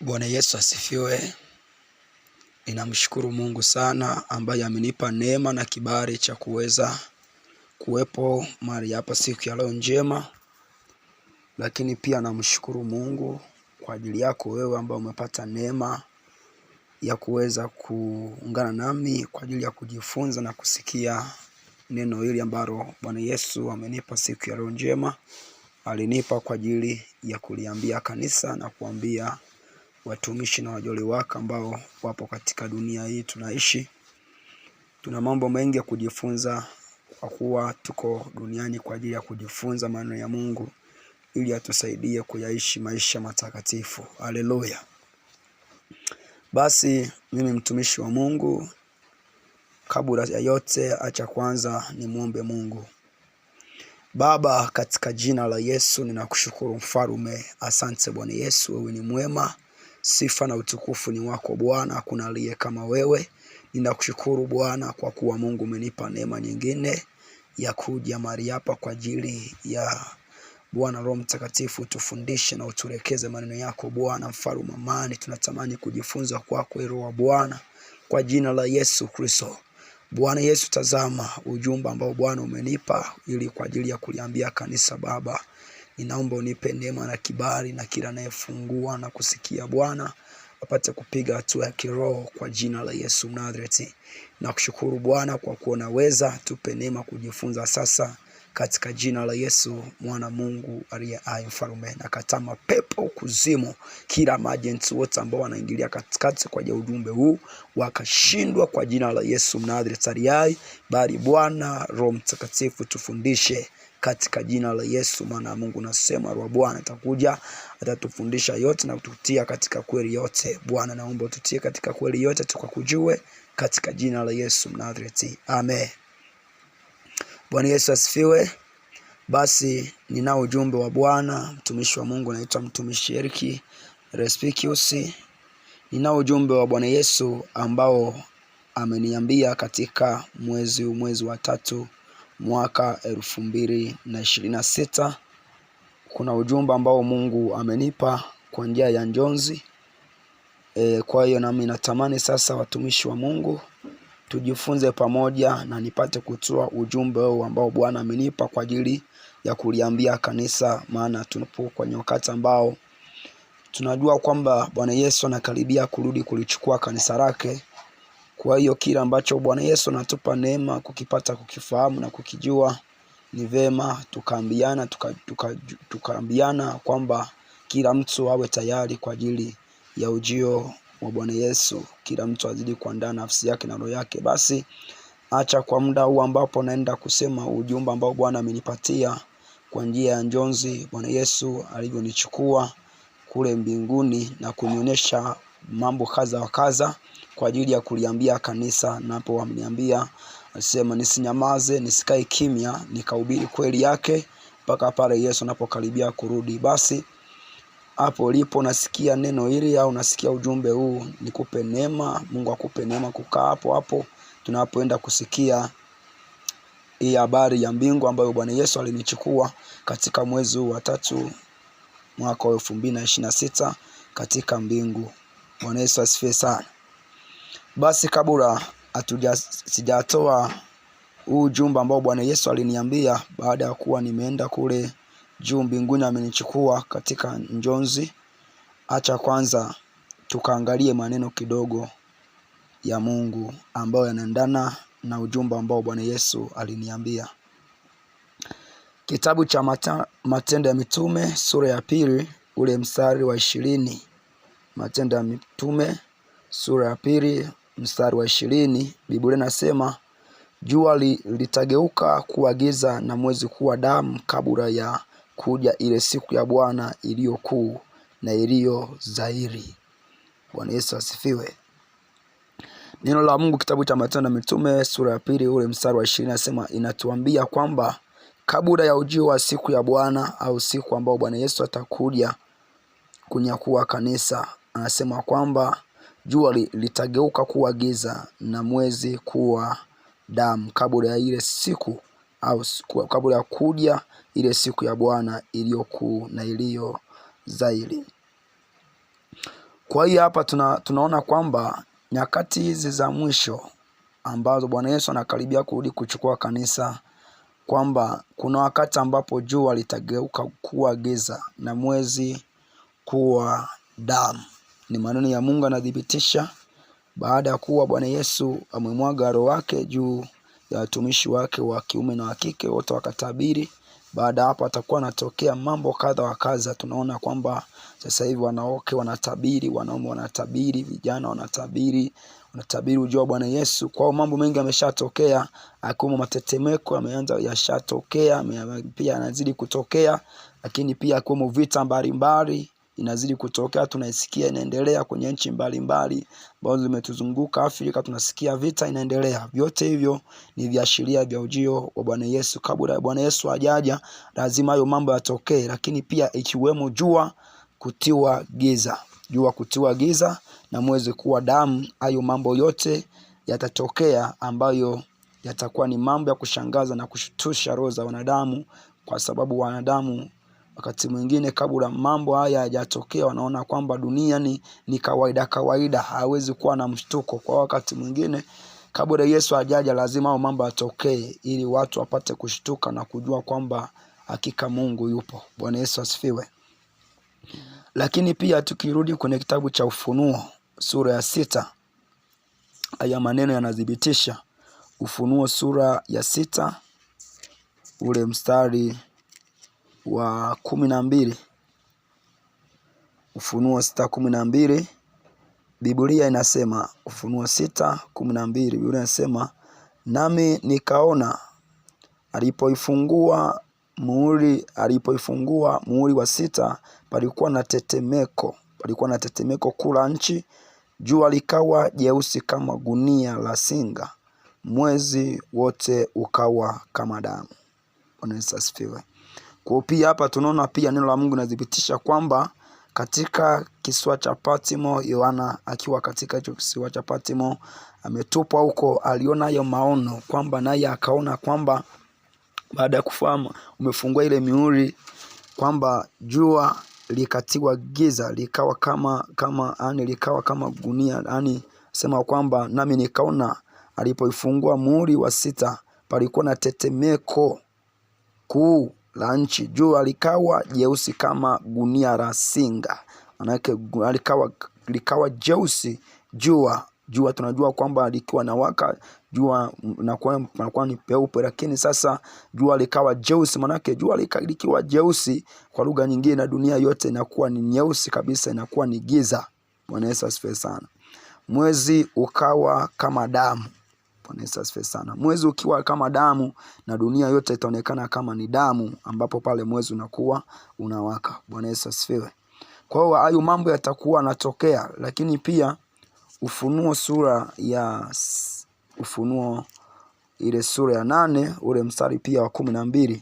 Bwana Yesu asifiwe. Ninamshukuru Mungu sana ambaye amenipa neema na kibali cha kuweza kuwepo mahali hapa siku ya leo njema. Lakini pia namshukuru Mungu kwa ajili yako wewe ambaye umepata neema ya kuweza kuungana nami kwa ajili ya kujifunza na kusikia neno hili ambalo Bwana Yesu amenipa siku ya leo njema. Alinipa kwa ajili ya kuliambia kanisa na kuambia watumishi na wajoli wake ambao wapo katika dunia hii tunaishi. Tuna mambo mengi ya kujifunza kwa kuwa tuko duniani kwa ajili ya kujifunza maneno ya Mungu ili atusaidie kuyaishi maisha matakatifu. Haleluya. Basi mimi mtumishi wa Mungu, kabla ya yote acha kwanza nimuombe Mungu. Baba, katika jina la Yesu ninakushukuru mfalme. Asante Bwana Yesu, wewe ni mwema. Sifa na utukufu ni wako Bwana, hakuna aliye kama wewe. Ninakushukuru Bwana kwa kuwa Mungu umenipa neema nyingine ya kuja mahali hapa kwa ajili ya Bwana Roho Mtakatifu tufundishe na utuelekeze maneno yako Bwana mfalme amani. Tunatamani kujifunza kwako Roho wa Bwana kwa jina la Yesu Kristo. Bwana Yesu, tazama ujumbe ambao Bwana umenipa ili kwa ajili ya kuliambia kanisa. Baba, ninaomba unipe neema na kibali na kila anayefungua na kusikia Bwana apate kupiga hatua ya kiroho kwa jina la Yesu Mnazareti. Nakushukuru Bwana kwa kuwa unaweza, tupe neema kujifunza sasa katika jina la Yesu mwana Mungu aliye hai mfalme. Na katama pepo kuzimu, kila majenti wote ambao wanaingilia katikati kwa ajili ya ujumbe huu wakashindwa kwa jina la Yesu Mnazareti aliye hai. Bali Bwana Roho Mtakatifu tufundishe katika jina la Yesu maana Mungu nasema Roho Bwana atakuja atatufundisha yote na kututia katika kweli yote. Bwana naomba ututie katika kweli yote tukakujue katika jina la Yesu Mnazareti. Amen. Bwana Yesu asifiwe. Basi ninao ujumbe wa Bwana, mtumishi wa Mungu naitwa mtumishi Eric Respikius. Ninao ujumbe wa Bwana Yesu ambao ameniambia katika mwezi wa 3 mwaka 2026. Kuna ujumbe ambao Mungu amenipa kwa njia ya njonzi. Kwa hiyo nami natamani sasa watumishi wa Mungu tujifunze pamoja na nipate kutoa ujumbe huu ambao Bwana amenipa kwa ajili ya kuliambia kanisa, maana tunapo kwa wakati ambao tunajua kwamba Bwana Yesu anakaribia kurudi kulichukua kanisa lake. Kwa hiyo kila ambacho Bwana Yesu anatupa neema kukipata, kukifahamu na kukijua, ni vema tukaambiana kwamba kila mtu awe tayari kwa ajili ya ujio wa Bwana Yesu. Kila mtu azidi kuandaa nafsi yake na roho yake. Basi acha kwa muda huu ambapo naenda kusema ujumbe ambao Bwana amenipatia kwa njia ya njonzi, Bwana Yesu alivyonichukua kule mbinguni na kunionyesha mambo kadha wa kadha kwa ajili ya kuliambia kanisa. Napo ameniambia asema nisinyamaze, nisikae kimya, nikahubiri kweli yake mpaka pale Yesu anapokaribia kurudi. Basi hapo ulipo nasikia neno hili au nasikia ujumbe huu, nikupe neema, Mungu akupe neema kukaa hapo tunapoenda kusikia hii habari ya mbingu ambayo Bwana Yesu alinichukua katika mwezi wa 3 mwaka 2026 katika mbingu. Bwana Yesu asifiwe sana. Basi kabla sijatoa huu ujumbe ambao Bwana Yesu aliniambia baada ya kuwa nimeenda kule juu mbinguni amenichukua katika njonzi, acha kwanza tukaangalie maneno kidogo ya Mungu ambayo yanaendana na ujumbe ambao Bwana Yesu aliniambia. Kitabu cha Matendo ya Mitume sura ya 2 ule mstari wa 20. Matendo ya Mitume sura ya 2 mstari wa 20, Biblia inasema jua litageuka kuwa giza na mwezi kuwa damu kabla ya kuja ile siku ya Bwana iliyo kuu na iliyo dhahiri. Bwana Yesu asifiwe. Neno la Mungu kitabu cha Matendo ya Mitume sura ya 2 ule mstari wa 20 nasema inatuambia kwamba kabla ya ujio wa siku ya Bwana au siku ambao Bwana Yesu atakuja kunyakua kanisa, anasema kwamba jua litageuka kuwa giza na mwezi kuwa damu kabla ya ile siku au kabla ya kuja ile siku ya Bwana iliyo kuu na iliyo dhahiri. Kwa hiyo hapa tunaona kwamba nyakati hizi za mwisho ambazo Bwana Yesu anakaribia kurudi kuchukua kanisa, kwamba kuna wakati ambapo jua litageuka kuwa giza na mwezi kuwa damu. Ni maneno ya Mungu anadhibitisha baada ya kuwa Bwana Yesu amemwaga roho wake juu ya watumishi wake wa kiume na wa kike, wote wakatabiri. Baada hapo atakuwa anatokea mambo kadha wa kadha. Tunaona kwamba sasa hivi wanawake wanatabiri, wanaume wanatabiri, vijana wanatabiri ujio wa Bwana Yesu. Kwa mambo mengi yameshatokea, akiwemo matetemeko yameanza yashatokea, pia yanazidi kutokea, lakini pia akiwemo vita mbalimbali inazidi kutokea, tunaisikia inaendelea kwenye nchi mbalimbali ambazo zimetuzunguka Afrika, tunasikia vita inaendelea. Vyote hivyo ni viashiria vya ujio wa Bwana Yesu. Kabla Bwana Yesu hajaja, lazima hayo mambo yatokee, lakini pia ikiwemo jua kutiwa giza na mwezi kuwa damu. Hayo mambo yote yatatokea ambayo yatakuwa ni mambo ya kushangaza na kushutusha roho za wanadamu, kwa sababu wanadamu wakati mwingine kabla mambo haya hayajatokea wanaona kwamba dunia ni kawaida, hawezi kuwa na mshtuko. Kwa wakati mwingine kabla Yesu hajaja, lazima hao mambo yatokee ili watu wapate kushtuka na kujua kwamba hakika Mungu yupo. Bwana Yesu asifiwe. Lakini pia tukirudi kwenye kitabu cha Ufunuo sura ya 6, haya maneno yanadhibitisha. Ufunuo sura ya 6 ule mstari wa 12. Ufunuo 6:12 Biblia inasema, Ufunuo 6:12 Biblia inasema, nami nikaona alipoifungua muhuri wa 6, palikuwa na tetemeko kula nchi. Jua likawa jeusi kama gunia la singa, mwezi wote ukawa kama damu. Bwana Yesu asifiwe. Kwa pia hapa tunaona pia neno la Mungu linadhibitisha kwamba katika kisiwa cha Patmo, Yohana akiwa katika hicho kisiwa cha Patmo ametupwa huko, aliona hayo maono, kwamba naye akaona kwamba baada ya kufahamu umefungua ile mihuri, kwamba jua likatiwa giza, likawa kama gunia. Sema kwamba nami nikaona alipoifungua muhuri wa 6, palikuwa na tetemeko kuu la nchi. Jua likawa jeusi kama gunia la singa. Manake likawa jeusi. Jua tunajua kwamba likiwa na waka jua inakuwa ni peupe, lakini sasa jua likawa jeusi. Manake jua likiwa jeusi, kwa lugha nyingine, na dunia yote inakuwa ni nyeusi kabisa, inakuwa ni giza. Bwana Yesu asifiwe sana. Mwezi ukawa kama damu. Bwana Yesu asifiwe sana. Mwezi ukiwa kama damu na dunia yote itaonekana kama ni damu, ambapo pale mwezi unakuwa unawaka. Bwana Yesu asifiwe. Kwa hiyo hayo mambo yatakuwa yanatokea. Lakini pia Ufunuo ile sura ya 8 ule mstari pia wa 12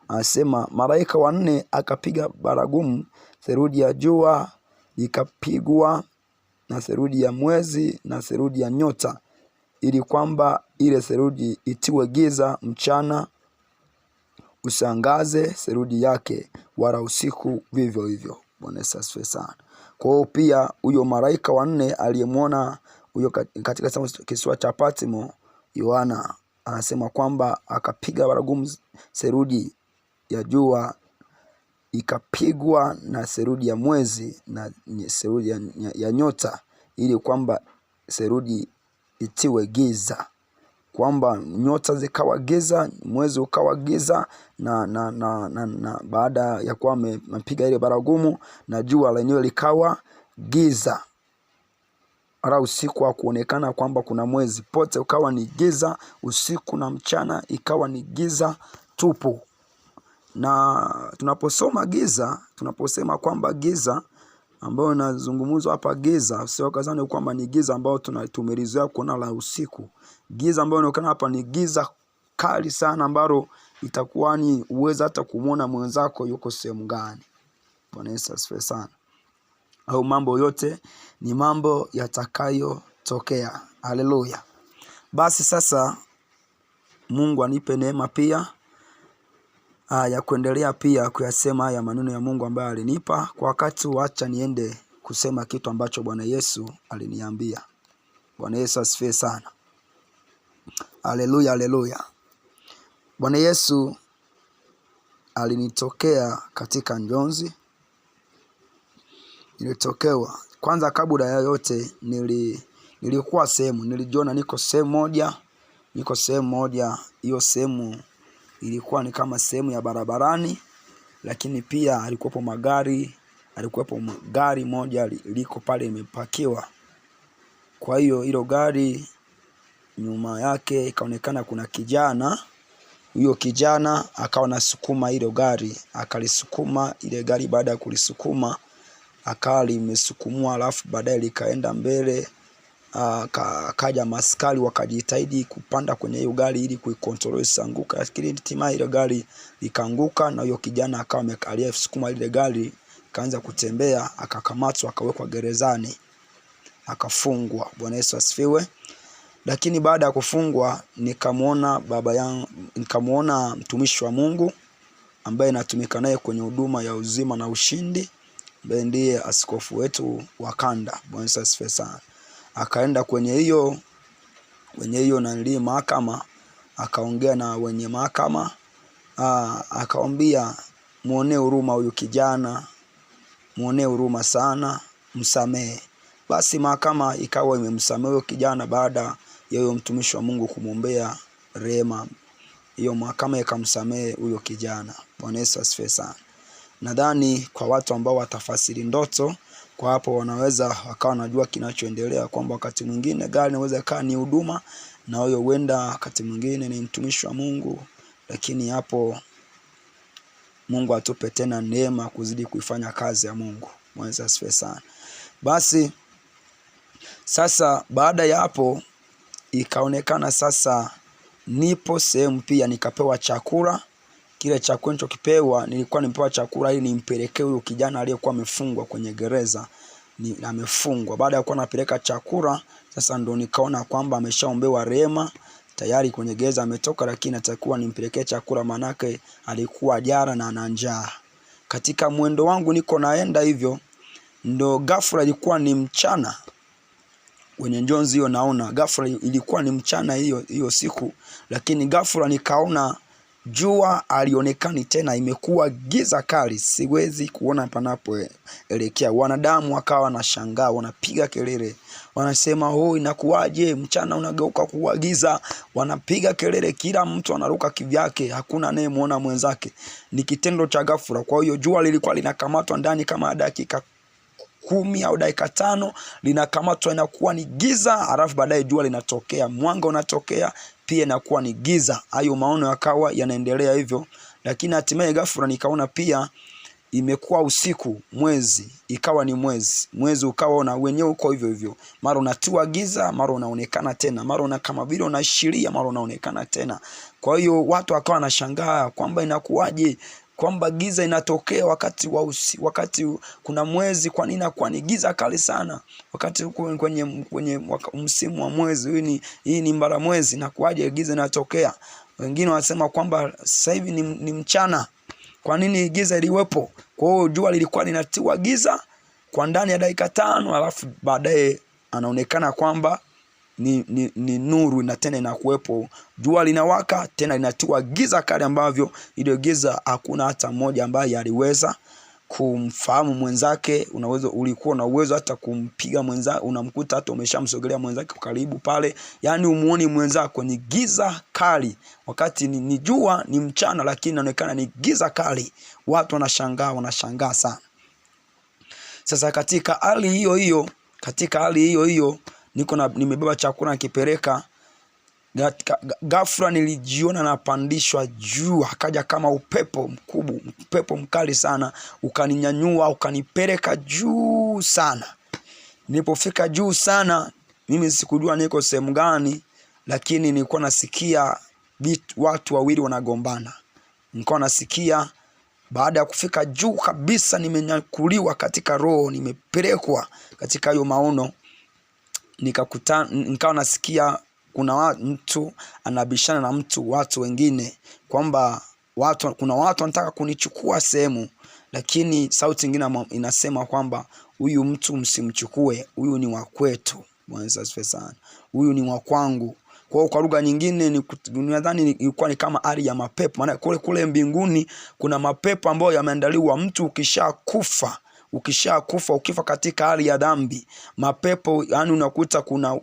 anasema, malaika wa 4 akapiga baragumu, theluji ya jua ikapigwa na theluji ya mwezi na theluji ya nyota, ili kwamba ile theluji itiwe giza, mchana usiangaze theluji yake, wala usiku vivyo hivyo. Bwana Yesu asifiwe sana. Kwa hiyo pia huyo malaika wa 4 aliyemwona huyo katika kisiwa cha Patmo, Yohana anasema kwamba akapiga baragumu, theluji ya jua ikapigwa na theluji ya mwezi na theluji ya nyota, ili kwamba theluji itiwe giza, kwamba nyota zikawa giza, mwezi ukawa giza, na baada ya kuwa amepiga ile baragumu, na jua lenyewe likawa giza, wala usiku hakuonekana kwamba kuna mwezi, pote ukawa ni giza, usiku na mchana ikawa ni giza tupu. Na tunaposema kwamba giza ambayo inazungumzwa hapa, giza sio kazani kwamba ni giza ambayo tumelizoea kuona la usiku. Giza ambayo inaonekana hapa ni giza kali sana, ambalo itakuwa ni uweza hata kumuona mwenzako yuko sehemu gani. Bwana Yesu asifiwe sana. Au mambo yote ni mambo yatakayotokea. Haleluya. Basi sasa Mungu anipe neema pia ya kuendelea pia kuyasema haya maneno ya Mungu ambayo alinipa kwa wakati. Acha niende kusema kitu ambacho Bwana Yesu aliniambia. Bwana Yesu asifiwe sana. Haleluya, haleluya. Bwana Yesu alinitokea katika njonzi. Nilitokewa kwanza, kabla ya yote nilikuwa sehemu, nilijiona niko sehemu moja. Hiyo sehemu ilikuwa ni kama sehemu ya barabarani, lakini pia alikuwepo gari moja liko pale imepakiwa. Kwa hiyo hilo gari nyuma yake ikaonekana kuna kijana. Huyo kijana akawa anasukuma hilo gari, akalisukuma ile gari. Baada ya kulisukuma akawa limesukumwa, alafu baadaye likaenda mbele. Kaja maskari wakajitahidi kupanda kwenye hiyo gari ili kuikontrol isianguke, lakini hatimaye ile gari likaanguka, na huyo kijana akawa aliyesukuma ile gari kaanza kutembea, akakamatwa, akawekwa gerezani, akafungwa. Bwana Yesu asifiwe. Lakini baada ya kufungwa nikamuona mtumishi wa Mungu ambaye natumika naye kwenye huduma ya uzima na ushindi, ambaye ndiye askofu wetu wa kanda. Bwana Yesu asifiwe sana. Akaenda kwenye hiyo mahakama, akaongea na wenye mahakama, akawaambia muonee huruma huyu kijana, muonee huruma sana, msamehe. Basi mahakama ikawa imemsamehe huyo kijana baada ya huyo mtumishi wa Mungu kumwombea rehema. Hiyo mahakama ikamsamehe huyo kijana. Bwana Yesu asifiwe sana. Nadhani kwa watu ambao watafasiri ndoto kwa hapo, wanaweza wakawa wanajua kinachoendelea, kwamba wakati mwingine gari inaweza kaa ni huduma, na huyo huenda wakati mwingine ni mtumishi wa Mungu. Lakini hapo Mungu atupe tena neema kuzidi kuifanya kazi ya Mungu. Bwana Yesu asifiwe sana. Basi sasa baada ya hapo ikaonekana sasa nipo sehemu pia, nikapewa chakula. Kile chakula nilichokipewa, nilikuwa nimepewa chakula ili nimpelekee huyo kijana aliyekuwa amefungwa kwenye gereza. Amefungwa. Baada ya kuwa napeleka chakula, sasa ndo nikaona kwamba ameshaombewa rehema tayari, kwenye gereza ametoka, lakini atakuwa nimpelekee chakula, manake alikuwa jara na ana njaa. Katika mwendo wangu niko naenda hivyo, ndo ghafla ilikuwa ni mchana kwenye njonzi hiyo. Naona ghafla ilikuwa ni mchana hiyo siku, lakini ghafla nikaona jua alionekani tena, imekuwa giza kali, siwezi kuona panapoelekea. Wanadamu wakawa wanashangaa, wanapiga kelele, wanasema inakuwaje mchana unageuka kuwa giza? Wanapiga kelele, kila mtu anaruka kivyake, hakuna anayemuona mwenzake. Ni kitendo cha ghafla. Kwa hiyo jua lilikuwa linakamatwa ndani kama dakika 10 au dakika 5, linakamatwa, inakuwa ni giza, alafu baadaye jua linatokea, mwanga unatokea, pia inakuwa ni giza. Hayo maono yakawa yanaendelea hivyo, lakini hatimaye ghafla nikaona pia imekuwa usiku, mwezi ikawa ni mwezi ukawa na wenyewe uko hivyo hivyo, mara unatua giza, mara unaonekana tena, mara kama vile unaashiria, mara unaonekana tena. Kwa hiyo watu wakawa wanashangaa kwamba inakuwaje kwamba giza inatokea wakati kuna mwezi, kwa nini inakuwa ni giza kali sana wakati kwenye msimu wa mwezi? Hii ni mbara mwezi, na kuaje giza inatokea? Wengine wanasema kwamba sasa hivi ni mchana, kwa nini giza iliwepo? Kwa hiyo jua lilikuwa linatiwa giza kwa ndani ya dakika 5, alafu baadaye anaonekana kwamba ni nuru, na tena inakuwepo, jua linawaka, tena linatiwa giza kali, ambavyo ile giza hakuna hata mmoja ambaye aliweza kumfahamu mwenzake. Ulikuwa na uwezo hata kumpiga mwenzako, unamkuta hata umeshamsogelea mwenzake karibu pale, yani umuoni mwenzako. Ni giza kali, wakati ni jua, ni mchana, lakini inaonekana ni giza kali. Watu wanashangaa sana. Sasa katika hali hiyo hiyo nimebeba chakula nikipeleka, ghafla nilijiona napandishwa juu, akaja kama upepo mkali sana, ukaninyanyua, ukanipeleka juu sana. Nilipofika juu sana, mimi sikujua niko sehemu gani, lakini nilikuwa nasikia watu wawili wanagombana. Nilikuwa nasikia, baada ya kufika juu kabisa, nimenyakuliwa katika roho, nimepelekwa katika hayo maono. Nikawa nasikia kuna mtu anabishana na watu wengine, kwamba kuna watu wanataka kunichukua sehemu, lakini sauti nyingine inasema kwamba huyu mtu msimchukue, huyu ni wa kwetu. Bwana asifiwe sana. Huyu ni wa kwangu. Kwa lugha nyingine nadhani ilikuwa ni kama hali ya mapepo. Maana kule mbinguni kuna mapepo ambayo yameandaliwa. Mtu ukishakufa ukifa katika hali ya dhambi, mapepo yani unakuta kuna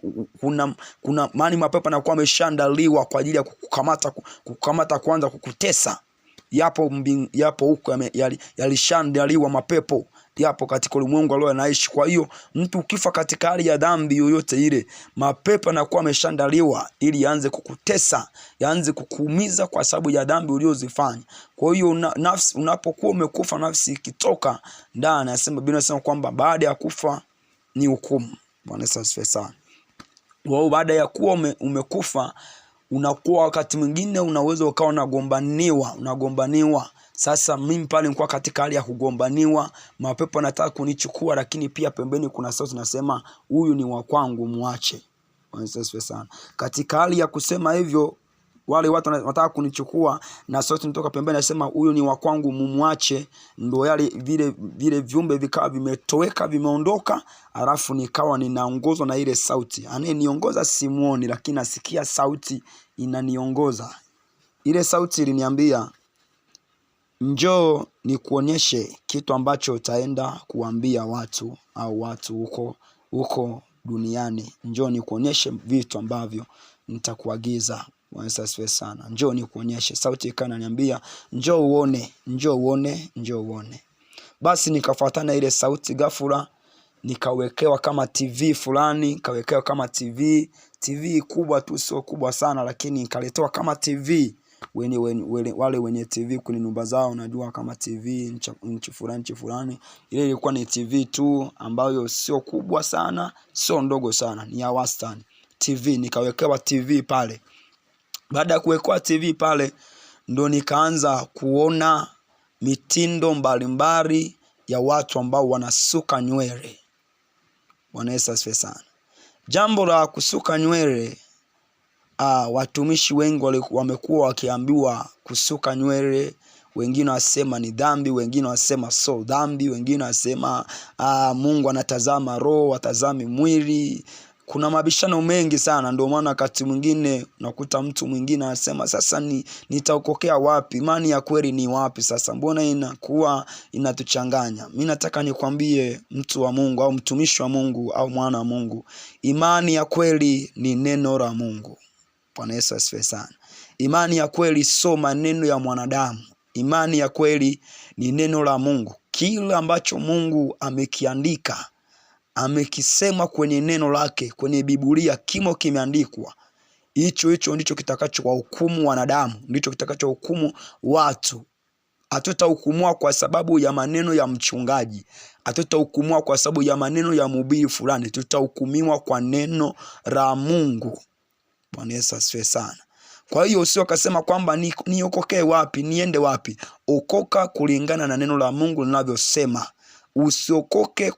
maana mapepo yanakuwa yameshaandaliwa kwa ajili ya kukamata kwanza kukutesa. Yapo huko yalishaandaliwa mapepo, yapo katika ulimwengu leo anaishi. Kwa hiyo mtu ukifa katika hali ya dhambi yoyote ile, mapepo yanakuwa yameshaandaliwa ili yaanze kukutesa, yaanze kukuumiza kwa sababu ya dhambi uliozifanya. Kwa hiyo nafsi unapokuwa umekufa, nafsi ikitoka ndani, anasema Biblia inasema kwamba baada ya kufa ni hukumu. Bwana asifiwe sana. Wao baada ya kuwa umekufa, unakuwa wakati mwingine unaweza ukawa unagombaniwa. Sasa mimi pale nilikuwa katika hali ya kugombaniwa, mapepo yanataka kunichukua, lakini pia pembeni kuna sauti nasema huyu ni wa kwangu, muache. Bwana asifiwe sana. Katika hali ya kusema hivyo, wale watu wanataka kunichukua, na sauti inatoka pembeni nasema huyu ni wa kwangu, mumwache. Ndio yale vile viumbe vikawa vimetoweka, vimeondoka, alafu nikawa ninaongozwa na ile sauti. Anayeniongoza simuoni, lakini nasikia sauti inaniongoza. Ile sauti iliniambia, njoo nikuonyeshe kitu ambacho utaenda kuambia watu au watu huko duniani. Njoo nikuonyeshe vitu ambavyo nitakuagiza. Bwana asifiwe sana. Njoo nikuonyeshe. Sauti ikaniambia, njoo uone. Basi nikafuatana ile sauti, ghafla nikawekewa kama TV fulani, TV kubwa tu, sio kubwa sana, lakini nikaletewa kama TV. Wale wenye TV kwenye nyumba zao, unajua kama TV nchi fulani, ile ilikuwa ni TV tu ambayo sio kubwa sana, sio ndogo sana, ni ya wastani. TV nikawekewa TV pale. Baada ya kuwekewa TV pale, ndo nikaanza kuona mitindo mbalimbali ya watu ambao wanasuka nywele. Bwana Yesu asifiwe sana. Jambo la kusuka nywele, watumishi wengi wamekuwa wakiambiwa kusuka nywele. Wengine wasema ni dhambi, wengine wasema so dhambi, wengine wasema Mungu anatazama roho, atazami mwili. Kuna mabishano mengi sana. Ndio maana wakati mwingine unakuta mtu mwingine anasema sasa nitaokokea wapi? Imani ya kweli ni wapi sasa? Mbona inakuwa inatuchanganya? Mimi nataka nikwambie mtu wa Mungu au mtumishi wa Mungu au mwana wa Mungu, imani ya kweli ni neno la Mungu. Bwana Yesu asifiwe sana. Imani ya kweli sio maneno ya mwanadamu. Imani ya kweli ni neno la Mungu. Kila ambacho Mungu amekiandika, amekisema kwenye neno lake, kwenye Biblia, kimeandikwa. Hicho ndicho kitakachowahukumu wanadamu, ndicho kitakachohukumu watu. Hatutahukumiwa kwa sababu ya maneno ya mchungaji, hatutahukumiwa kwa sababu ya maneno ya mhubiri fulani, tutahukumiwa kwa neno la Mungu. Bwana Yesu asifiwe sana. Kwa hiyo usio kasema kwamba niokokee wapi, niende wapi. Okoka kulingana na neno la Mungu linavyosema. Usiokoke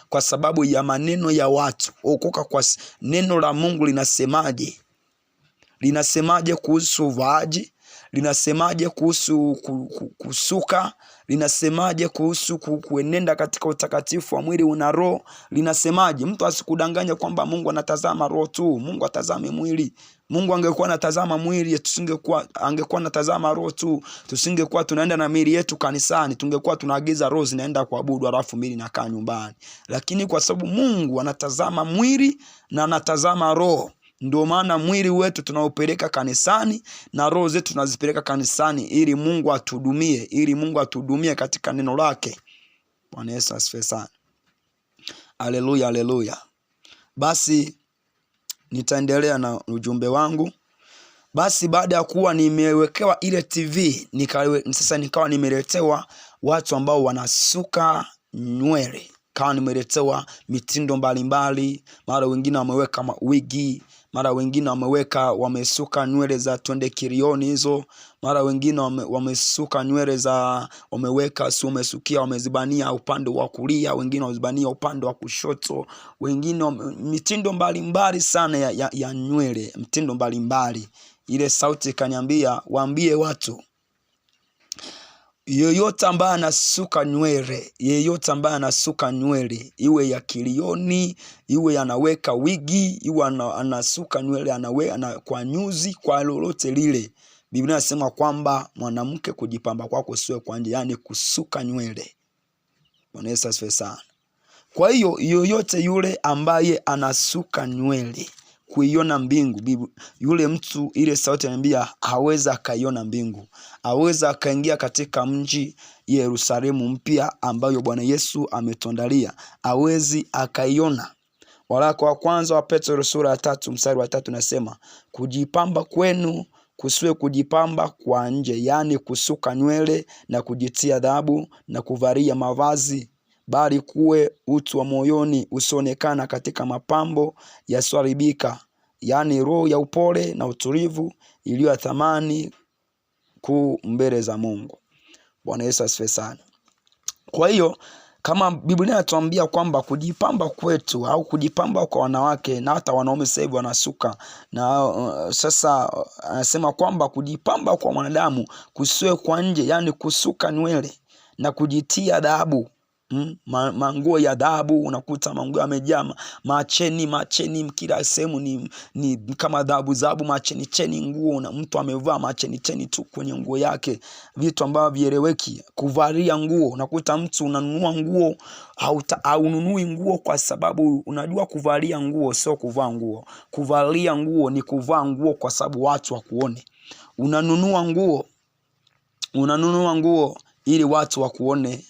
kwa sababu ya maneno ya watu. Okoka kwa neno la Mungu linasemaje. Linasemaje kuhusu uvaaji? Linasemaje kuhusu kusuka? Linasemaje kuhusu kuenenda katika utakatifu wa mwili una roho? Linasemaje? Mtu asikudanganya kwamba Mungu anatazama roho tu. Mungu atazame mwili. Mungu angekuwa anatazama mwili, angekuwa anatazama roho tu, tusingekuwa tunaenda na miili yetu kanisani. Tungekuwa tunaagiza roho zinaenda kuabudu, alafu miili inakaa nyumbani. Lakini kwa sababu Mungu anatazama mwili na anatazama roho, ndio maana mwili wetu tunaupeleka kanisani na roho zetu tunazipeleka kanisani, ili Mungu atuhudumie katika neno lake. Bwana Yesu asifiwe sana. Haleluya, haleluya. Basi nitaendelea na ujumbe wangu. Basi baada ya kuwa nimewekewa ile TV, sasa nikawa nimeletewa watu ambao wanasuka nywele. Kawa nimeletewa mitindo mbalimbali. Mara wengine wameweka wigi, mara wengine wamesuka nywele za twende kirioni hizo, mara wengine wamesuka nywele za wamesukia wamezibania upande wa kulia, wengine wamezibania upande wa kushoto, wengine mitindo mbalimbali sana ya nywele, mitindo mbalimbali. Ile sauti ikaniambia, waambie watu Yeyote ambaye anasuka nywele, yeyote ambaye anasuka nywele, iwe ya kilioni, iwe anaweka wigi, iwe anasuka nywele kwa nyuzi, kwa lolote lile, Biblia inasema kwamba mwanamke kujipamba kwako sio kwa nje, yani kusuka nywele. Bwana Yesu asifiwe sana. Kwa hiyo yoyote yule ambaye anasuka nywele kuiona mbingu, yule mtu, ile sauti anambia haweza akaiona mbingu, haweza akaingia katika mji Yerusalemu mpya ambayo Bwana Yesu ametondalia, hawezi akaiona. Waraka wa kwanza wa Petro sura ya 3 mstari wa 3 nasema, kujipamba kwenu kusiwe kujipamba kwa nje, yani kusuka nywele na kujitia dhahabu na kuvalia mavazi, bali kuwe utu wa moyoni usionekana katika mapambo yasiyoharibika, yani roho ya upole na utulivu iliyo ya thamani kuu mbele za Mungu. Bwana Yesu asifiwe sana. Kwa hiyo kama Biblia inatuambia kwamba kujipamba kwetu au kujipamba kwa wanawake na hata wanaume sasa hivi wanasuka, na sasa anasema kwamba kujipamba kwa mwanadamu kusiwe kwa nje, yani kusuka nywele na kujitia dhahabu. Manguo ya dhahabu, unakuta manguo yamejaa macheni kila sehemu ni kama dhahabu macheni nguo, na mtu amevaa macheni tu kwenye nguo yake, vitu ambavyo vieleweki. Kuvalia nguo, unakuta mtu unanunua nguo au ununui nguo kwa sababu unajua kuvalia nguo sio kuvaa nguo. Kuvalia nguo ni kuvaa nguo kwa sababu watu wakuone. Unanunua nguo ili watu wakuone.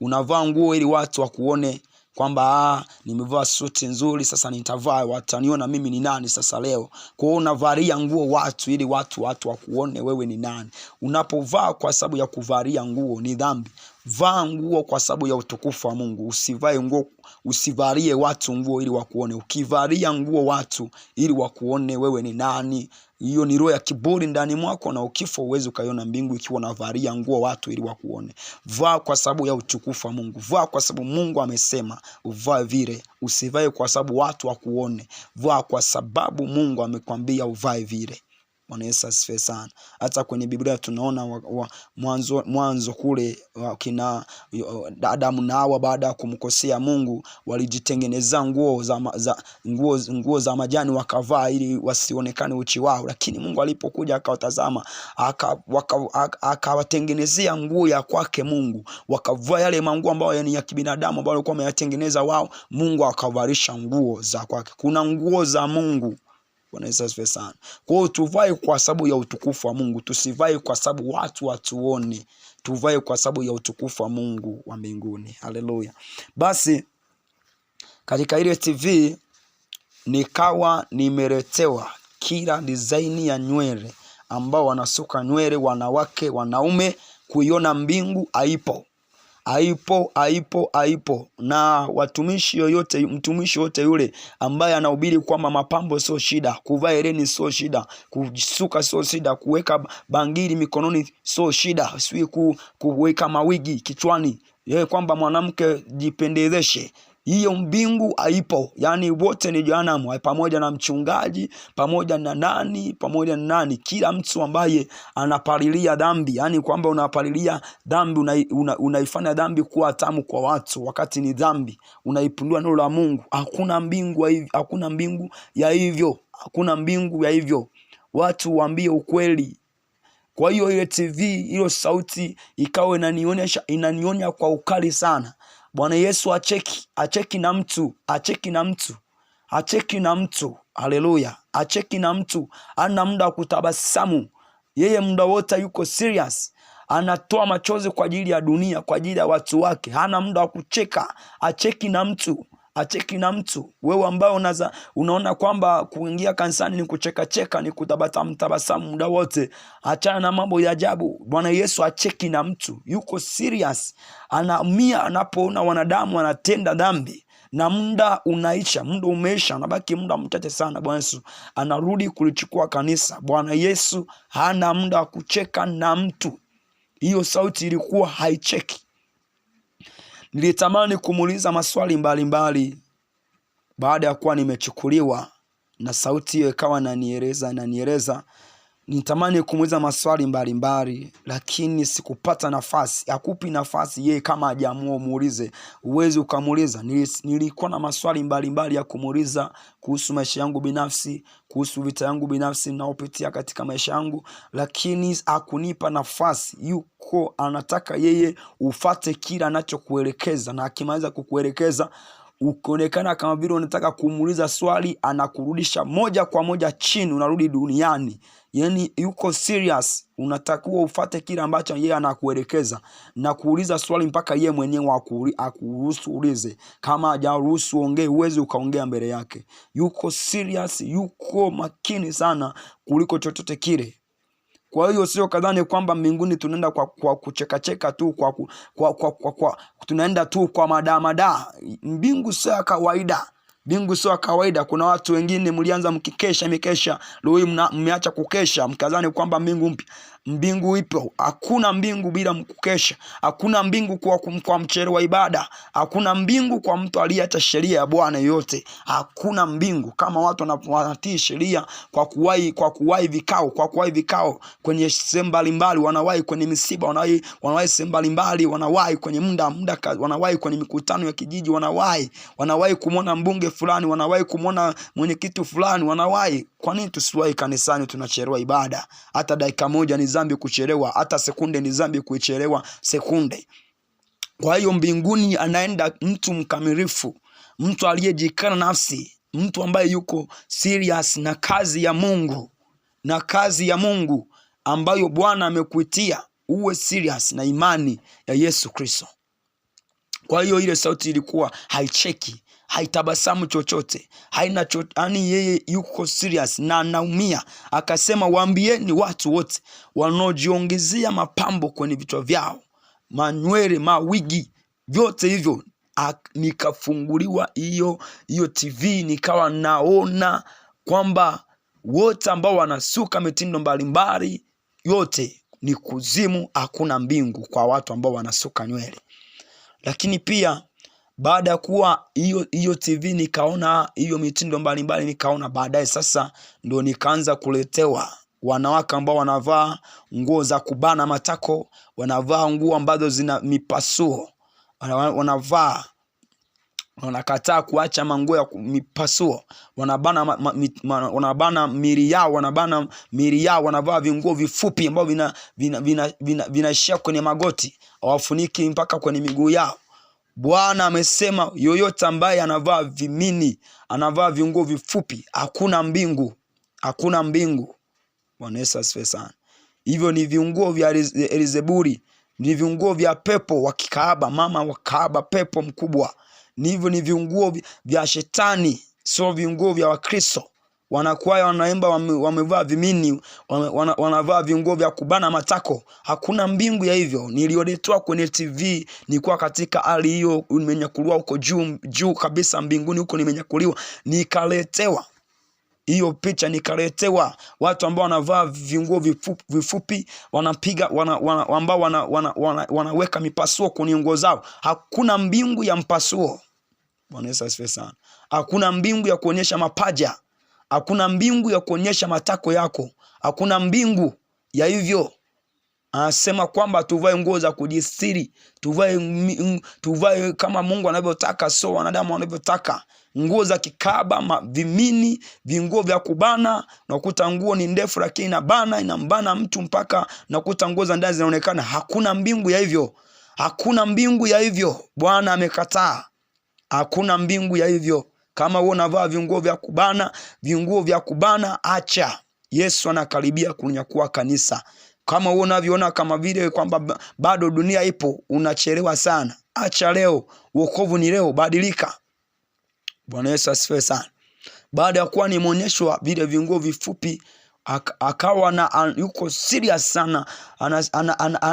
Unavaa nguo ili watu wakuone kwamba nimevaa suti nzuri, sasa nitavaa, wataniona mimi ni nani sasa leo. Kwa hiyo unavalia nguo watu ili watu wakuone wewe ni nani. Unapovaa kwa sababu ya kuvalia nguo ni dhambi. Vaa nguo kwa sababu ya utukufu wa Mungu. Usivalie watu nguo ili wakuone. Ukivalia nguo watu ili wakuone wewe ni nani, hiyo ni roho ya kiburi ndani mwako, na ukifa uweze ukaiona mbingu ikiwa unavalia nguo watu ili wakuone. Vaa kwa sababu ya utukufu wa Mungu. Vaa kwa sababu Mungu amesema uvae vile. Usivae kwa sababu watu wakuone. Vaa kwa sababu Mungu amekwambia uvae vile. Bwana Yesu asifiwe sana. Hata kwenye Biblia tunaona mwanzo kule kina Adamu na Hawa baada ya kumkosea Mungu walijitengeneza nguo za majani wakavaa ili wasionekane uchi wao, lakini Mungu alipokuja akawatazama akawatengenezea nguo ya kwake Mungu, wakavaa yale manguo ambayo ni ya kibinadamu ambayo walikuwa wameyatengeneza wao. Mungu akavalisha nguo za kwake. Kuna nguo za Mungu. Bwana Yesu asifiwe sana. Kwa hiyo tuvae kwa sababu ya utukufu wa Mungu, tusivae kwa sababu watu watuone. Tuvae kwa sababu ya utukufu wa Mungu wa mbinguni. Haleluya. Basi katika ile TV nikawa nimeletewa kila design ya nywele ambao wanasuka nywele, wanawake, wanaume. Kuiona mbingu haipo. Na mtumishi yote yule ambaye anahubiri kwamba mapambo sio shida, kuvaa hereni sio shida, kusuka sio shida, kuweka bangili mikononi sio shida, kuweka mawigi kichwani, kwamba mwanamke jipendezeshe, hiyo mbingu haipo. Yani wote ni jehanamu, pamoja na mchungaji, pamoja na nani, kila mtu ambaye anapalilia dhambi, yani kwamba unapalilia dhambi, unaifanya dhambi kuwa tamu kwa watu wakati ni dhambi, unaipindua neno la Mungu. Hakuna mbingu ya hivyo. Watu waambie ukweli. Kwa hiyo ile TV, hiyo sauti ikawa inanionya kwa ukali sana. Bwana Yesu acheki na mtu. Haleluya. Acheki na mtu. Ana muda wa kutabasamu. Yeye muda wote yuko serious. Anatoa machozi kwa ajili ya dunia, kwa ajili ya watu wake. Hana muda wa kucheka. Acheki na mtu. Wewe ambao unaona kwamba kuingia kanisani ni kucheka, ni kutabasamu muda wote, achana na mambo ya ajabu. Bwana Yesu acheki na mtu. Yuko serious. Anaumia anapoona wanadamu wanatenda dhambi. Na muda umeisha, anabaki muda mchache sana. Bwana Yesu anarudi kulichukua kanisa. Bwana Yesu hana muda wa kucheka na mtu. Hiyo sauti ilikuwa haicheki. Nilitamani kumuuliza maswali mbalimbali baada ya kuwa nimechukuliwa na sauti hiyo ikawa inanieleza. nitamani kumuuliza maswali mbalimbali, lakini sikupata nafasi. Hakupi nafasi yeye kama hajaamua umuulize. Uwezi ukamuuliza. Nilikuwa na maswali mbalimbali ya kumuuliza kuhusu maisha yangu binafsi, kuhusu vita yangu binafsi ninayopitia katika maisha yangu, lakini hakunipa nafasi. Yuko anataka yeye ufate kila anachokuelekeza, na akimaliza kukuelekeza ukionekana kama vile unataka kumuuliza swali, anakurudisha moja kwa moja chini, unarudi duniani. Yani yuko serious, unatakiwa ufate kile ambacho yeye anakuelekeza na kuuliza swali mpaka yeye mwenyewe akuruhusu ulize. Kama hajaruhusu ongee, uweze ukaongea mbele yake. Yuko serious, yuko makini sana kuliko chochote kile. Kwa hiyo sio kadhani kwamba mbinguni tunaenda kwa kucheka tu, tunaenda tu kwa mada. Mbingu sio kawaida. Mbingu sio kawaida. Kuna watu wengine mlianza mikesha, leo mmeacha kukesha, mkadhani kwamba mbingu mpya. Mbingu ipo. Hakuna mbingu bila kukesha. Hakuna mbingu kwa mchele wa ibada. Hakuna mbingu kwa mtu aliyeacha sheria ya Bwana yote. Hakuna mbingu kama watu wanatii sheria kwa kuwahi vikao kwenye sehemu mbalimbali, wanawahi kwenye misiba, wanawahi sehemu mbalimbali, wanawahi kwenye muda, wanawahi kwenye mikutano ya kijiji, wanawahi kumwona mbunge fulani, wanawahi kumwona mwenyekiti fulani, wanawahi. Kwa nini tusiwahi kanisani? Tunachelewa ibada. Hata dakika moja ni dhambi kuchelewa, hata sekunde ni dhambi kuchelewa sekunde. Kwa hiyo mbinguni anaenda mtu mkamilifu, mtu aliyejikana nafsi, mtu ambaye yuko serious na kazi ya Mungu ambayo Bwana amekuitia uwe serious na imani ya Yesu Kristo. Kwa hiyo ile sauti ilikuwa haicheki, haitabasamu chochote, haina yani yeye yuko serious na anaumia. Akasema, waambieni watu wote wanaojiongezea mapambo kwenye vichwa vyao, manywele, mawigi, vyote hivyo. Nikafunguliwa hiyo TV, nikawa naona kwamba wote ambao wanasuka mitindo mbalimbali yote ni kuzimu. Hakuna mbingu kwa watu ambao wanasuka nywele. Lakini pia baada ya kuwa hiyo TV nikaona hiyo mitindo mbalimbali, nikaona baadaye sasa ndo nikaanza kuletewa wanawake ambao wanavaa nguo za kubana matako, wanavaa nguo ambazo zina mipasuo, wanakataa kuacha manguo ya mipasuo, wanabana miili yao, wanavaa vinguo vifupi ambavyo vinaishia kwenye magoti, hawafuniki mpaka kwenye miguu yao. Bwana amesema yoyote ambaye anavaa vimini, anavaa vinguo vifupi, hakuna mbingu. Bwana Yesu asifiwe sana. Hivyo ni vinguo vya Elizebuli, ni vinguo vya pepo wa kikaaba, mama wa kaaba, pepo mkubwa. Hivyo ni vinguo vya shetani, sio vinguo vya Wakristo. Wanakwaya wanaimba wamevaa vimini, wanavaa vinguo vya kubana matako. Hakuna mbingu ya hivyo. Nilioletwa kwenye TV, nilikuwa katika hali hiyo, nimenyakuliwa huko juu kabisa mbinguni huko, nimenyakuliwa, nikaletewa hiyo picha, nikaletewa watu ambao wanavaa vinguo vifupi, wanapiga ambao wanaweka mipasuo kwenye nguo zao. Hakuna mbingu ya mpasuo. Bwana Yesu asifiwe sana. Hakuna mbingu ya kuonyesha mapaja. Hakuna mbingu ya kuonyesha matako yako. Hakuna mbingu ya hivyo. Anasema kwamba tuvae nguo za kujistiri, tuvae kama Mungu anavyotaka, sio wanadamu wanavyotaka. Nguo za kikaba, vimini, vinguo vya kubana. Nakuta nguo ni ndefu lakini inambana mtu mpaka nakuta nguo za ndani zinaonekana. Hakuna mbingu ya hivyo. Hakuna mbingu ya hivyo. Bwana amekataa. Hakuna mbingu ya hivyo. Kama wewe unavaa vinguo vya kubana, acha. Yesu anakaribia kunyakua kanisa. Kama wewe unavyoona kama vile kwamba bado dunia ipo, unachelewa sana. Acha leo. Wokovu ni leo, badilika. Bwana Yesu asifiwe sana. Baada ya kuwa nimeonyeshwa vile vinguo vifupi, akawa yuko serious sana,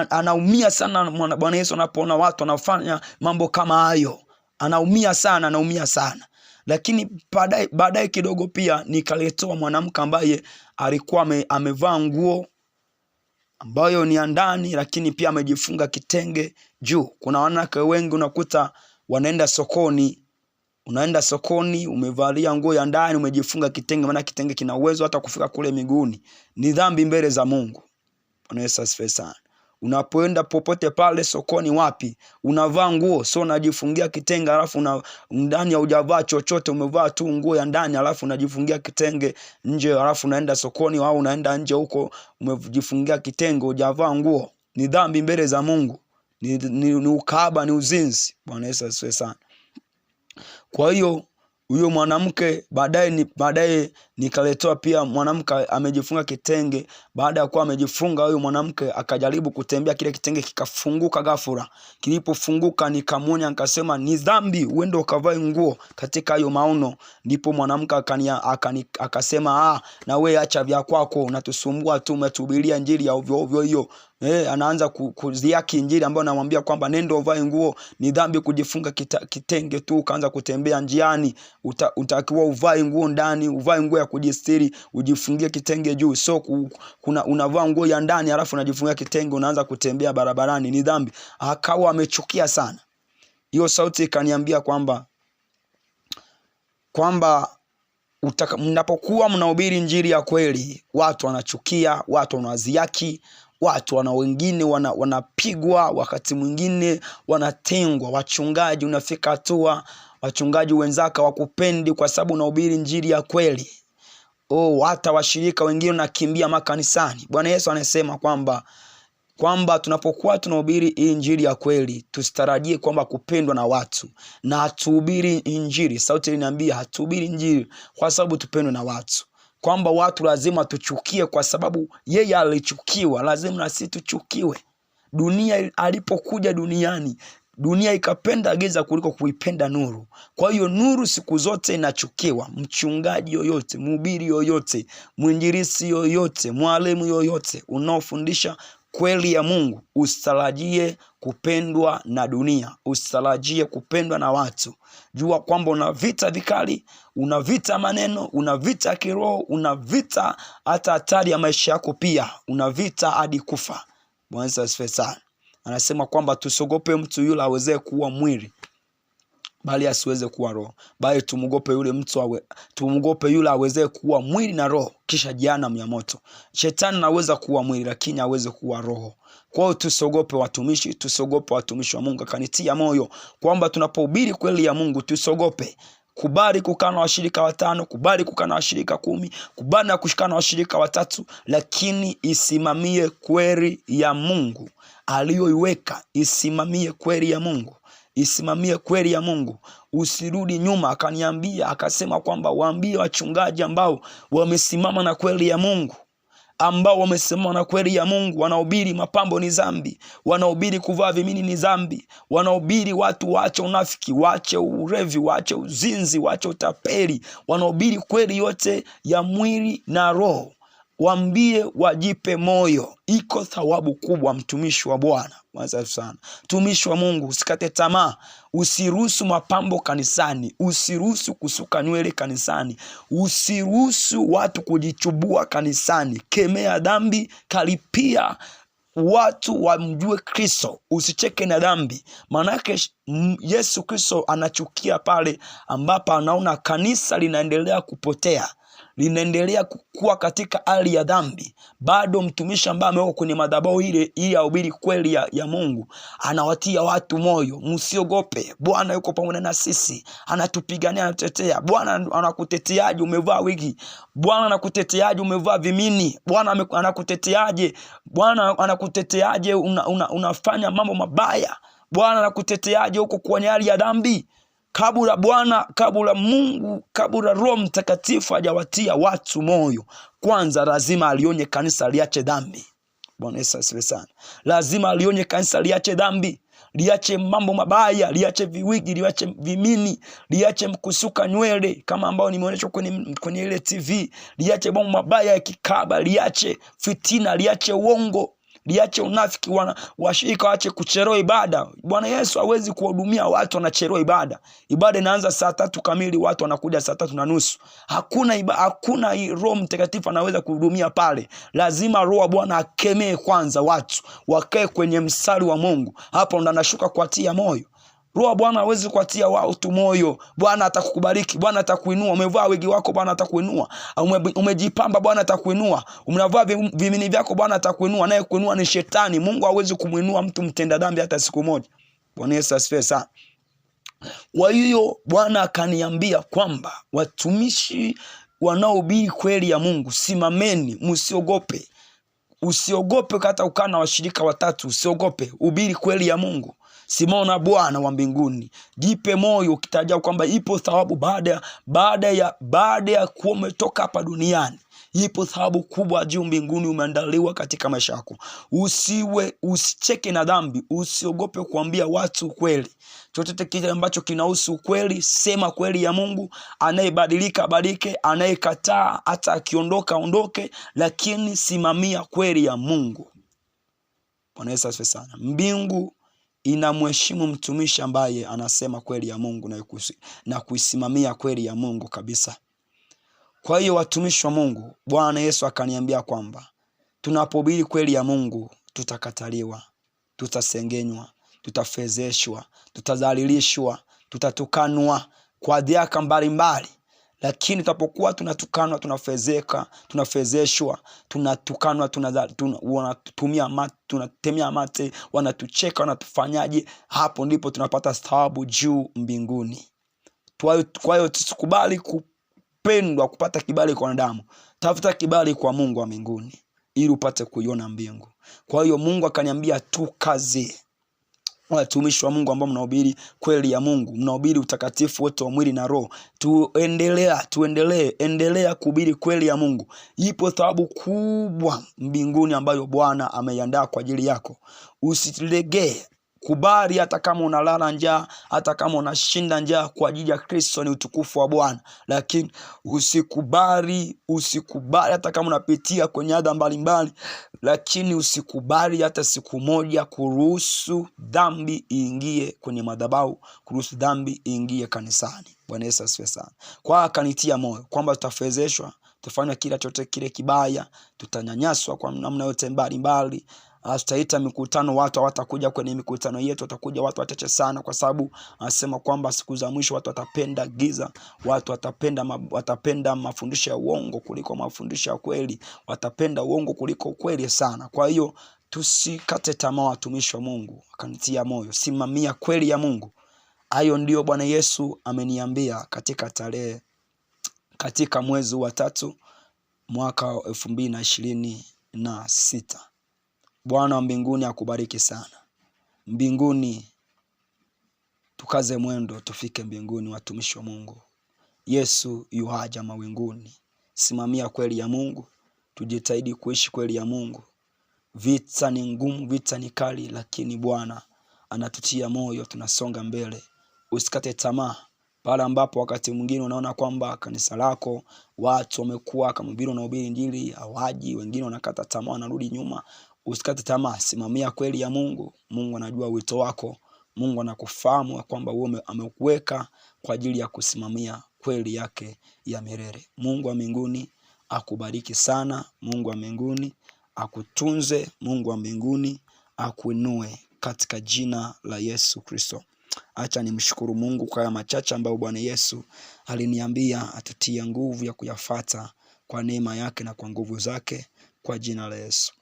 anaumia sana. Bwana Yesu anapoona watu wanafanya mambo kama hayo, anaumia sana. Lakini baadaye kidogo pia nikaletewa mwanamke ambaye alikuwa amevaa nguo ambayo ni ya ndani, lakini pia amejifunga kitenge juu. Kuna wanawake wengi unakuta wanaenda sokoni, Unaenda sokoni, umevalia nguo ya ndani, umejifunga kitenge, maana kitenge kina uwezo hata kufika kule miguuni. Ni dhambi mbele za Mungu. Bwana Yesu asifiwe sana. Unapoenda popote pale sokoni wapi, unavaa nguo, sio unajifungia kitenge alafu ndani hujavaa chochote, umevaa tu nguo ya ndani alafu unajifungia kitenge nje, alafu unaenda sokoni au unaenda nje huko umejifungia kitenge hujavaa nguo. Ni dhambi mbele za Mungu. Ni ukahaba, ni uzinzi. Bwana Yesu asifiwe sana. Kwa hiyo huyo mwanamke baadaye nikaletewa pia mwanamke amejifunga kitenge. Baada ya kuwa amejifunga huyo mwanamke akajaribu kutembea, kile kitenge kikafunguka ghafla. Kilipofunguka nikamuonya nikasema ni dhambi uende ukavae nguo katika hiyo maono. Ndipo mwanamke akasema na wewe acha vya kwako, unatusumbua tu, umetuhubiria injili ya ovyo ovyo hiyo. Anaanza kuziaki injili ambayo namwambia kwamba nenda uvae nguo. Ni dhambi kujifunga kitenge tu ukaanza kutembea njiani. Utakiwa uvae nguo ndani, uvae nguo ya kujistiri, ujifungie kitenge juu. So unavaa nguo ya ndani alafu unajifungia kitenge unaanza kutembea barabarani, ni dhambi. Akawa amechukia sana. Hiyo sauti ikaniambia kwamba mnapokuwa mnahubiri injili ya kweli, watu wanachukia, watu wanaziaki, watu wengine wanapigwa, wakati mwingine wanatengwa. Wachungaji unafika hatua wachungaji wenzaka wakupendi kwa sababu unahubiri injili ya kweli. Hata washirika wengine nakimbia makanisani. Bwana Yesu anasema kwamba tunapokuwa tunahubiri injili ya kweli tusitarajie kwamba kupendwa na watu, na hatuhubiri injili, sauti inaniambia hatuhubiri injili kwa sababu tupendwe na watu, kwamba watu lazima tuchukie kwa sababu yeye alichukiwa, lazima na sisi tuchukiwe. Dunia alipokuja duniani, dunia ikapenda giza kuliko kuipenda nuru. Kwa hiyo nuru siku zote inachukiwa. Mchungaji yoyote, mhubiri yoyote, mwinjilisti yoyote, mwalimu yoyote unaofundisha kweli ya Mungu, usitarajie kupendwa na dunia, usitarajie kupendwa na watu. Jua kwamba una vita vikali, una vita maneno, una vita kiroho, una vita hata hatari ya maisha yako pia, una vita hadi kufa. Bwana asifiwe sana. Anasema kwamba tusogope mtu yule aweze kuwa mwili bali asiweze kuwa roho, bali tumugope yule aweze kuwa mwili na roho kisha jehanamu ya moto. Shetani anaweza kuwa mwili lakini aweze kuwa roho. Kwa hiyo tusogope watumishi wa Mungu. Akanitia moyo kwamba tunapohubiri kweli ya Mungu tusogope. Kubali kukaa na washirika 5, kubali kukaa na washirika 10, kubali na kushikana na washirika 3, lakini isimamie kweli ya Mungu aliyoiweka. Isimamie kweli ya Mungu. Isimamie kweli ya Mungu. Usirudi nyuma. Akaniambia, akasema kwamba waambie wachungaji ambao wamesimama na kweli ya Mungu, ambao wamesimama na kweli ya Mungu, wanahubiri mapambo ni dhambi, wanahubiri kuvaa vimini ni dhambi, wanahubiri watu waache unafiki, waache urevi, waache uzinzi, waache utapeli, wanahubiri kweli yote ya mwili na roho. Waambie wajipe moyo. Iko thawabu kubwa, mtumishi wa Bwana. Mwanzo sana. Mtumishi wa Mungu, usikate tamaa. Usiruhusu mapambo kanisani, usiruhusu kusuka nywele kanisani, usiruhusu watu kujichubua kanisani. Kemea dhambi, karipia watu wamjue Kristo. Usicheke na dhambi. Manake Yesu Kristo anachukia pale ambapo anaona kanisa linaendelea kupotea, linaendelea kukua katika hali ya dhambi. Bado mtumishi ambaye amewekwa kwenye madhabahu ili ahubiri kweli ya Mungu anawatia watu moyo. Msiogope, Bwana yuko pamoja na sisi, anatupigania, anatutetea. Bwana anakuteteaje umevaa wigi? Bwana anakuteteaje umevaa vimini? Bwana anakuteteaje? Bwana anakuteteaje unafanya mambo mabaya? Bwana anakuteteaje huko kwenye hali ya dhambi? Kabla Mungu, kabla Roho Mtakatifu hajawatia watu moyo, kwanza lazima alionye kanisa liache dhambi. Bwana Yesu asifiwe sana. Lazima alionye kanisa liache dhambi, liache mambo mabaya, liache viwigi, liache vimini, liache mkusuka nywele kama ambao nimeonyeshwa kwenye ile TV, liache mambo mabaya ya kikaba, liache fitina, liache uongo, liache unafiki. Washirika waache kuchelewa ibada. Bwana Yesu hawezi kuhudumia watu wanachelewa ibada. Ibada inaanza saa 3 kamili, watu wanakuja saa 3:30. Hakuna Roho Mtakatifu anaweza kuhudumia pale. Lazima Roho wa Bwana akemee kwanza, watu wakae kwenye mstari wa Mungu. Hapo ndo anashuka kuatia moyo. Roho wa Bwana hawezi kuatia watu moyo. Bwana atakukubariki, Bwana atakuinua. Umevaa wigi wako, Bwana atakuinua. Umejipamba, Bwana atakuinua. Umevaa vimini vyako, Bwana atakuinua. Naye kuinua ni shetani. Mungu hawezi kumuinua mtu mtenda dhambi hata siku moja. Bwana Yesu asifiwe sana. Kwa hiyo Bwana akaniambia kwamba watumishi wanaohubiri kweli ya Mungu, simameni, msiogope. Usiogope hata ukaa na washirika watatu, usiogope. Hubiri kweli ya Mungu. Simama Bwana wa mbinguni. Jipe moyo ukitaja kwamba ipo thawabu baada ya kuwa umetoka hapa duniani. Ipo thawabu kubwa juu mbinguni umeandaliwa katika maisha yako. Usicheke na dhambi, usiogope kuambia watu kweli. Chochote kile ambacho kinahusu kweli, sema kweli ya Mungu. Anayebadilika badilike, anayekataa hata akiondoka ondoke, lakini simamia kweli ya Mungu. Bwana Yesu asifiwe sana. Mbingu inamheshimu mtumishi ambaye anasema kweli ya Mungu na kuisimamia kweli ya Mungu kabisa. Kwa hiyo watumishi wa Mungu, Bwana Yesu akaniambia kwamba tunapohubiri kweli ya Mungu tutakataliwa, tutasengenywa, tutafezeshwa, tutadhalilishwa, tutatukanwa kwa dhihaka mbalimbali. Lakini tutapokuwa tunatukanwa, tunafezeshwa, tunatukanwa, tunatemea mate, wanatucheka, wanatufanyaje, hapo ndipo tunapata thawabu juu mbinguni. Kwa hiyo tusikubali kupendwa, kupata kibali kwa wanadamu. Tafuta kibali kwa Mungu wa mbinguni ili upate kuiona mbingu. Kwa hiyo Mungu akaniambia tukaze. Watumishi wa Mungu ambao mnahubiri kweli ya Mungu, mnahubiri utakatifu wote wa mwili na roho, endelea kuhubiri kweli ya Mungu. Ipo thawabu kubwa mbinguni ambayo Bwana ameiandaa kwa ajili yako. Usilegee. Kubali hata kama unalala njaa, hata kama unashinda njaa, kwa ajili ya Kristo ni utukufu wa Bwana. Lakini usikubali hata kama unapitia kwenye adha mbalimbali, lakini usikubali hata siku moja kuruhusu dhambi iingie kwenye madhabahu, kuruhusu dhambi iingie kanisani. Bwana Yesu asifiwe sana. Kwa akanitia moyo kwamba tutafezeshwa, tutafanya kila chochote kile kibaya, tutanyanyaswa kwa namna yote mbalimbali. Tutaita mikutano, watu hawatakuja kwenye mikutano yetu, watakuja watu wachache sana, kwa sababu anasema kwamba siku za mwisho watu watapenda giza, watu watapenda mafundisho ya uongo kuliko mafundisho ya kweli, watapenda uongo kuliko kweli sana. Kwa hiyo tusikate tamaa watumishi wa Mungu. Akanitia moyo, simamia kweli ya Mungu. Hayo ndio Bwana Yesu ameniambia katika mwezi wa 3 mwaka 2026. Bwana wa mbinguni akubariki sana. Mbinguni tukaze mwendo, tufike mbinguni watumishi wa Mungu. Yesu yuhaja mawinguni. Simamia kweli ya Mungu, tujitahidi kuishi kweli ya Mungu. Vita ni ngumu, vita ni kali, lakini Bwana anatutia moyo, tunasonga mbele. Usikate tamaa pale ambapo wakati mwingine unaona kwamba kanisa lako watu wamekuwa kama vile wanahubiri injili hawaji, wengine wanakata tamaa, wanarudi nyuma. Usikate tamaa, simamia kweli ya Mungu. Mungu anajua wito wako. Mungu anakufahamu kwamba wewe amekuweka kwa ajili ya kusimamia kweli yake ya milele. Mungu wa mbinguni akubariki sana. Mungu wa mbinguni akutunze. Mungu wa mbinguni akuinue katika jina la Yesu Kristo. Acha nimshukuru Mungu kwa haya machache ambayo Bwana Yesu aliniambia atutie nguvu ya kuyafuata kwa neema yake na kwa nguvu zake, kwa jina la Yesu.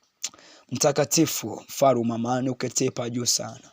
Mtakatifu, mfalme amani, uketie pa juu sana.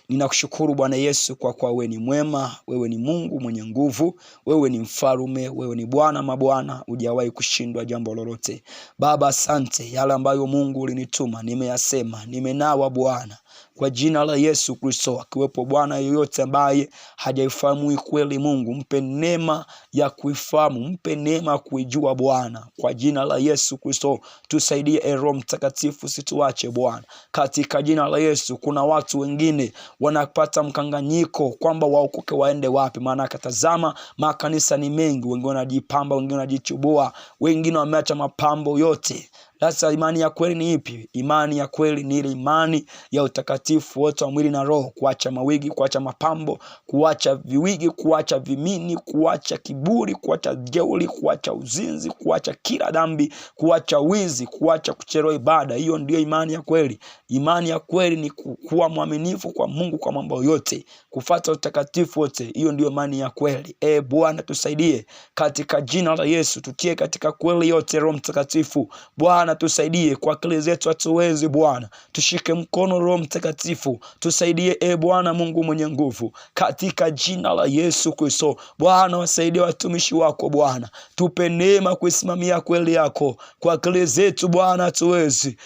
Ninakushukuru Bwana Yesu kwa kuwa wewe ni mwema, wewe ni Mungu mwenye nguvu, wewe ni mfalme, wewe ni Bwana mabwana, hujawahi kushindwa jambo lolote. Baba asante, yale ambayo Mungu ulinituma nimeyasema, nimenawa Bwana. Kwa jina la Yesu Kristo, akiwepo Bwana yoyote ambaye hajaifahamu kweli Mungu, mpe neema ya kuifahamu, mpe neema kuijua Bwana. Kwa jina la Yesu Kristo, tusaidie Roho Mtakatifu, situache Bwana. Katika jina la Yesu, kuna watu wengine wanapata mkanganyiko kwamba waokoke waende wapi. Maana katazama makanisa ni mengi, wengine wanajipamba, wengine wanajichubua, wengine wameacha mapambo yote. Sasa imani ya kweli ni ipi? Imani ya kweli ni ile imani ya utakatifu wote wa mwili na roho, kuacha mawigi, kuacha mapambo, kuacha viwigi, kuacha vimini, kuacha kiburi, kuacha jeuri, kuacha uzinzi, kuacha kila dhambi, kuacha wizi, kuacha kuchelewa ibada. Hiyo ndio imani ya kweli. Imani ya kweli ni kuwa mwaminifu kwa Mungu kwa mambo yote, kufuata utakatifu wote. Hiyo ndio imani ya kweli. Bwana tusaidie katika jina la Yesu, tutie katika kweli yote. Roho Mtakatifu Bwana tusaidie, kwa akili zetu hatuwezi Bwana, tushike mkono Roho Mtakatifu, tusaidie Bwana Mungu mwenye nguvu, katika jina la Yesu Kristo. Bwana wasaidie watumishi wako Bwana, tupe neema kuisimamia kweli yako, kwa akili zetu Bwana hatuwezi.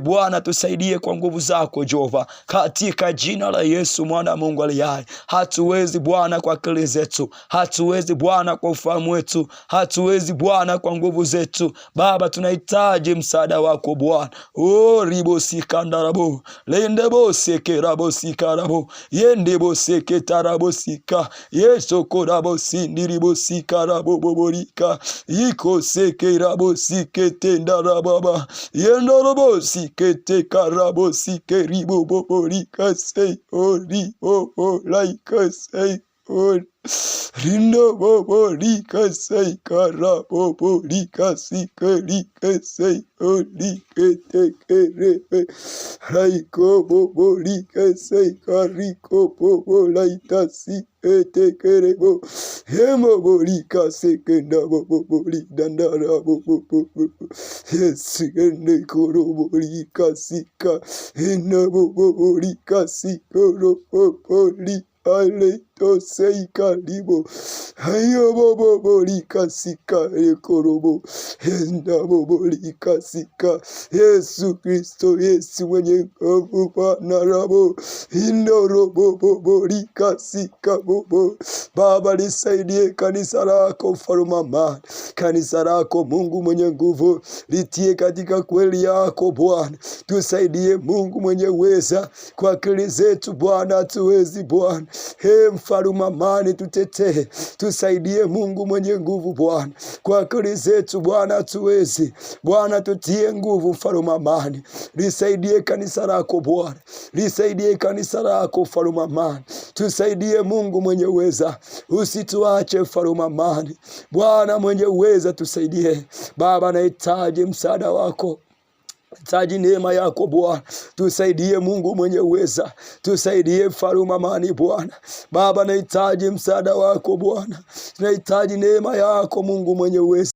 Bwana tusaidie kwa nguvu zako Jehova, katika jina la Yesu mwana wa Mungu aliye hai. Hatuwezi Bwana kwa akili zetu, hatuwezi Bwana kwa ufahamu wetu, hatuwezi Bwana kwa nguvu zetu. Baba tunahitaji msaada wako Bwana. Ribosikandarabu lendebosekerabosikarabo yendeboseketarabosika yesokorabosindiribosikaraboborika ikosekerabosiketendara yendorobosiketekarabosikeriboborika sei oriboborika sei Rindo bobo lika sei kara bobo lika sika lika sei olike tekerebe raiko bobo lika sei kariko bobo laita sika tekerebo hemo bolika sekenda bobo lidandara bobo yes ende koro bolika sika hena bobo lika sika bobo ale to sei karibo hayo bobo lika sika ekorobo enda bobo lika sika Yesu Kristo Yesu mwenye nguvu Bwana rabo indoro bobo lika sika bobo. Baba lisaidie kanisa lako mfalme amani, kanisa lako Mungu mwenye nguvu, litie katika kweli yako Bwana. Tusaidie Mungu mwenye uweza, kwa akili zetu Bwana hatuwezi Bwana. Mfalme amani tutetee, tusaidie Mungu mwenye nguvu Bwana, kwa akili zetu Bwana hatuwezi Bwana, tutie nguvu mfalme amani. Lisaidie kanisa lako Bwana, lisaidie kanisa lako mfalme amani. Tusaidie Mungu mwenye uweza, usituache mfalme amani. Bwana mwenye uweza tusaidie Baba, nahitaji msaada wako, nahitaji neema yako Bwana. Tusaidie Mungu mwenye uweza, tusaidie mfalme amani Bwana. Baba nahitaji msaada wako Bwana, nahitaji neema yako Mungu mwenye uweza.